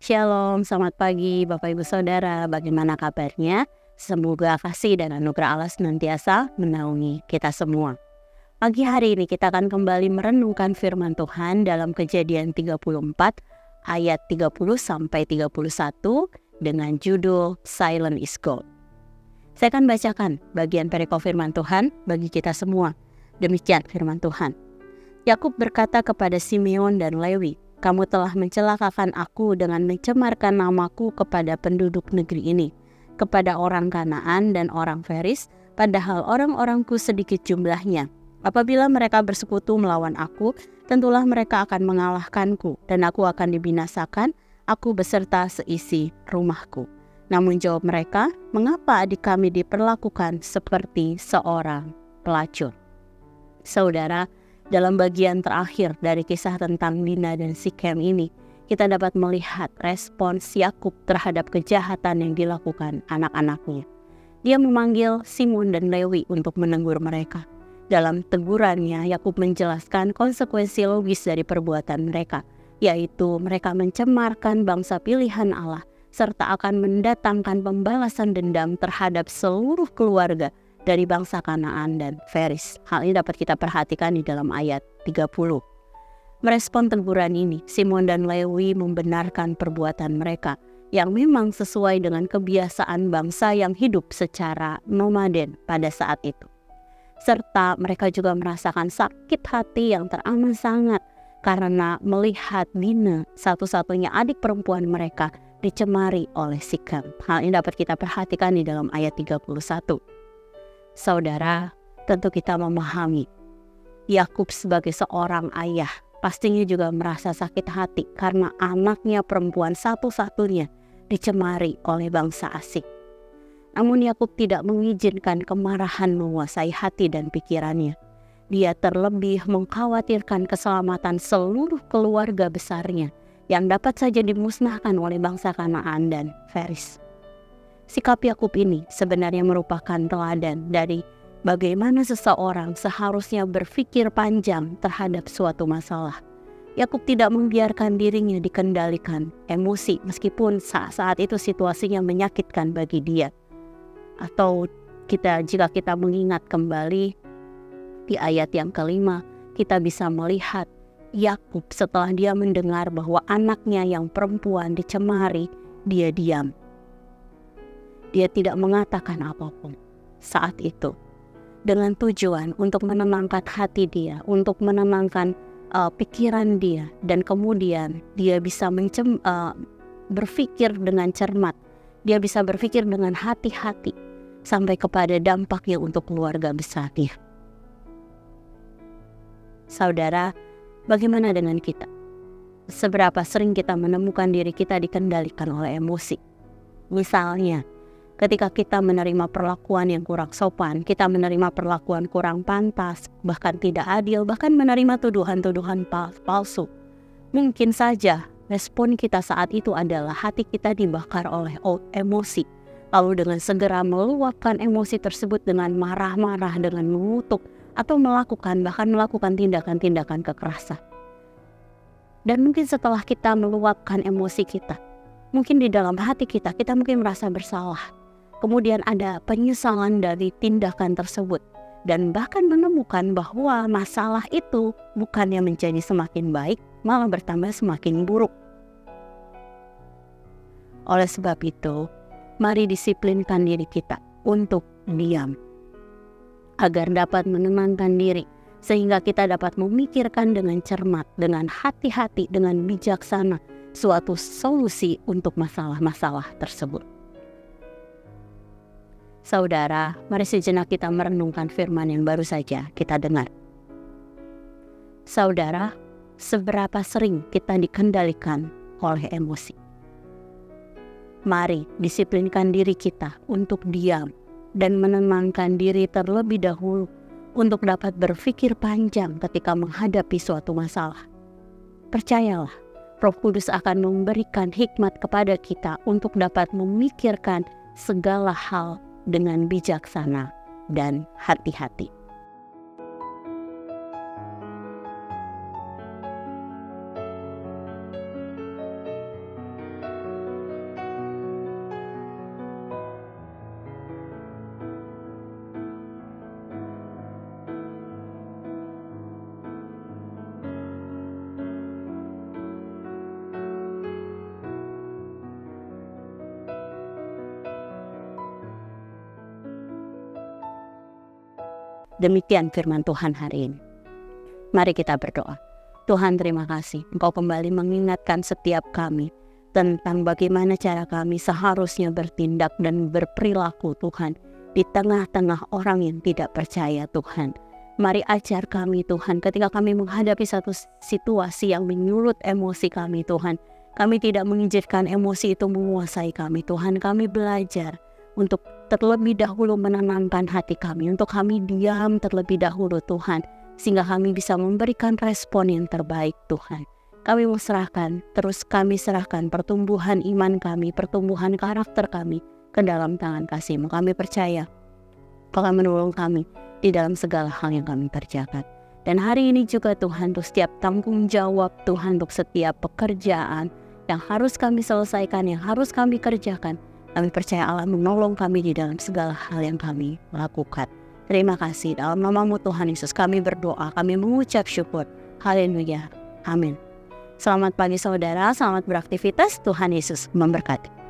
Shalom, selamat pagi Bapak Ibu Saudara, bagaimana kabarnya? Semoga kasih dan anugerah Allah senantiasa menaungi kita semua. Pagi hari ini kita akan kembali merenungkan firman Tuhan dalam Kejadian 34 ayat 30 sampai 31 dengan judul Silent is Gold. Saya akan bacakan bagian perikop firman Tuhan bagi kita semua. Demikian firman Tuhan. Yakub berkata kepada Simeon dan Lewi, "Kamu telah mencelakakan aku dengan mencemarkan namaku kepada penduduk negeri ini, kepada orang Kanaan dan orang Feris, padahal orang-orangku sedikit jumlahnya. Apabila mereka bersekutu melawan aku, tentulah mereka akan mengalahkanku, dan aku akan dibinasakan, aku beserta seisi rumahku." Namun jawab mereka, "Mengapa adik kami diperlakukan seperti seorang pelacur?" Saudara, dalam bagian terakhir dari kisah tentang Dina dan Sikem ini, kita dapat melihat respons Yakub terhadap kejahatan yang dilakukan anak-anaknya. Dia memanggil Simon dan Lewi untuk menegur mereka. Dalam tegurannya, Yakub menjelaskan konsekuensi logis dari perbuatan mereka, yaitu mereka mencemarkan bangsa pilihan Allah, serta akan mendatangkan pembalasan dendam terhadap seluruh keluarga dari bangsa Kanaan dan Feris. Hal ini dapat kita perhatikan di dalam ayat 30. Merespon teguran ini, Simon dan Lewi membenarkan perbuatan mereka yang memang sesuai dengan kebiasaan bangsa yang hidup secara nomaden pada saat itu. Serta mereka juga merasakan sakit hati yang teramat sangat karena melihat Dina, satu-satunya adik perempuan mereka, dicemari oleh Sikem. Hal ini dapat kita perhatikan di dalam ayat 31. Saudara, tentu kita memahami Yakub sebagai seorang ayah pastinya juga merasa sakit hati karena anaknya perempuan satu-satunya dicemari oleh bangsa asing. Namun Yakub tidak mengizinkan kemarahan menguasai hati dan pikirannya. Dia terlebih mengkhawatirkan keselamatan seluruh keluarga besarnya yang dapat saja dimusnahkan oleh bangsa Kanaan dan Feris. Sikap Yakub ini sebenarnya merupakan teladan dari bagaimana seseorang seharusnya berpikir panjang terhadap suatu masalah. Yakub tidak membiarkan dirinya dikendalikan emosi meskipun saat itu situasinya menyakitkan bagi dia. Atau jika kita mengingat kembali di ayat yang kelima, kita bisa melihat Yakub setelah dia mendengar bahwa anaknya yang perempuan dicemari, dia diam. Dia tidak mengatakan apapun saat itu, dengan tujuan untuk menenangkan hati dia, untuk menenangkan pikiran dia, dan kemudian dia bisa berpikir dengan cermat, dia bisa berpikir dengan hati-hati sampai kepada dampaknya untuk keluarga besarnya. Saudara, bagaimana dengan kita? Seberapa sering kita menemukan diri kita dikendalikan oleh emosi? Misalnya, ketika kita menerima perlakuan yang kurang sopan, kita menerima perlakuan kurang pantas, bahkan tidak adil, bahkan menerima tuduhan-tuduhan palsu. Mungkin saja respon kita saat itu adalah hati kita dibakar oleh emosi. Lalu dengan segera meluapkan emosi tersebut dengan marah-marah, dengan mengutuk, atau bahkan melakukan tindakan-tindakan kekerasan. Dan mungkin setelah kita meluapkan emosi kita, mungkin di dalam hati kita mungkin merasa bersalah. Kemudian ada penyesalan dari tindakan tersebut. Dan bahkan menemukan bahwa masalah itu bukannya menjadi semakin baik, malah bertambah semakin buruk. Oleh sebab itu, mari disiplinkan diri kita untuk diam. Agar dapat menenangkan diri, sehingga kita dapat memikirkan dengan cermat, dengan hati-hati, dengan bijaksana, suatu solusi untuk masalah-masalah tersebut. Saudara, mari sejenak kita merenungkan firman yang baru saja kita dengar. Saudara, seberapa sering kita dikendalikan oleh emosi? Mari disiplinkan diri kita untuk diam dan menenangkan diri terlebih dahulu untuk dapat berpikir panjang ketika menghadapi suatu masalah. Percayalah, Roh Kudus akan memberikan hikmat kepada kita untuk dapat memikirkan segala hal dengan bijaksana dan hati-hati. Demikian firman Tuhan hari ini. Mari kita berdoa. Tuhan, terima kasih Engkau kembali mengingatkan setiap kami tentang bagaimana cara kami seharusnya bertindak dan berperilaku Tuhan di tengah-tengah orang yang tidak percaya Tuhan. Mari ajar kami Tuhan ketika kami menghadapi satu situasi yang menyulut emosi kami Tuhan. Kami tidak mengizinkan emosi itu menguasai kami Tuhan. Kami belajar untuk terlebih dahulu menenangkan hati kami, untuk kami diam terlebih dahulu Tuhan, sehingga kami bisa memberikan respon yang terbaik Tuhan. Kami mau serahkan, terus kami serahkan pertumbuhan iman kami, pertumbuhan karakter kami ke dalam tangan kasih-Mu. Kami percaya Kau akan menolong kami di dalam segala hal yang kami kerjakan. Dan hari ini juga Tuhan, untuk setiap tanggung jawab Tuhan, untuk setiap pekerjaan yang harus kami selesaikan, yang harus kami kerjakan, kami percaya Allah menolong kami di dalam segala hal yang kami lakukan. Terima kasih. Dalam nama-Mu Tuhan Yesus kami berdoa, kami mengucap syukur. Haleluya. Amin. Selamat pagi saudara, selamat beraktivitas. Tuhan Yesus memberkati.